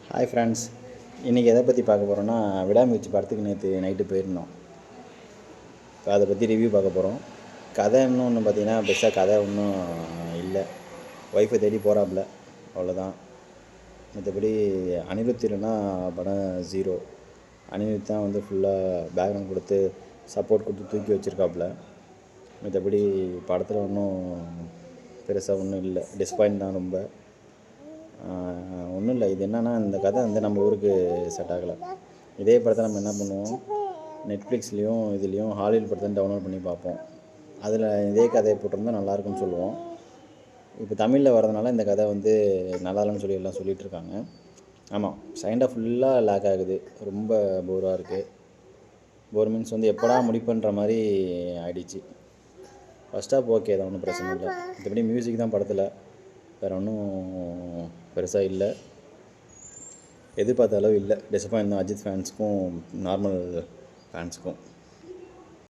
Hi friends, இன்றைக்கி எதை பற்றி பார்க்க போகிறோன்னா விடாமுயற்சி படத்துக்கு நேற்று நைட்டு போயிருந்தோம். இப்போ அதை பற்றி ரிவ்யூ பார்க்க போகிறோம். கதை இன்னொன்று பார்த்தீங்கன்னா பெருசாக கதை ஒன்றும் இல்லை. ஒய்ஃபை தேடி போகிறாப்புல, அவ்வளோதான். மற்றபடி அனிருத் இல்லைன்னா படம் ஜீரோ. அனிருத் தான் வந்து ஃபுல்லாக பேக்ரவுண்ட் கொடுத்து சப்போர்ட் கொடுத்து தூக்கி வச்சுருக்காப்புல. மற்றபடி படத்தில் ஒன்றும் பெருசாக ஒன்றும் இல்லை. டிசப்பாயிண்ட் தான் ரொம்ப. ஒன்றும் இல்லை. இது என்னென்னா, இந்த கதை வந்து நம்ம ஊருக்கு செட் ஆகலை. இதே படத்தை நம்ம என்ன பண்ணுவோம், நெட்ஃப்ளிக்ஸ்லேயும் இதுலேயும் ஹாலிவுட் படத்தை டவுன்லோட் பண்ணி பார்ப்போம். அதில் இதே கதையை போட்டிருந்தால் நல்லாயிருக்குன்னு சொல்லுவோம். இப்போ தமிழில் வரதுனால இந்த கதை வந்து நல்லா இல்லைன்னு சொல்லி எல்லாம் சொல்லிகிட்டு இருக்காங்க. ஆமாம், செகண்டாக ஃபுல்லாக லேக் ஆகுது. ரொம்ப போராக இருக்குது. போர் மீன்ஸ் வந்து எப்படா முடிப்புன்ற மாதிரி ஆகிடுச்சு. ஃபஸ்ட் ஹாஃப் ஓகே தான், ஒன்றும் பிரச்சனை இல்லை. மற்றபடி மியூசிக் தான் படத்தில், வேறு ஒன்றும் பெருசாக இல்லை. எதிர்பார்த்த அளவு இல்லை. டிசப்பாயிண்ட் தான் அஜித் ஃபேன்ஸுக்கும் நார்மல் ஃபேன்ஸுக்கும்.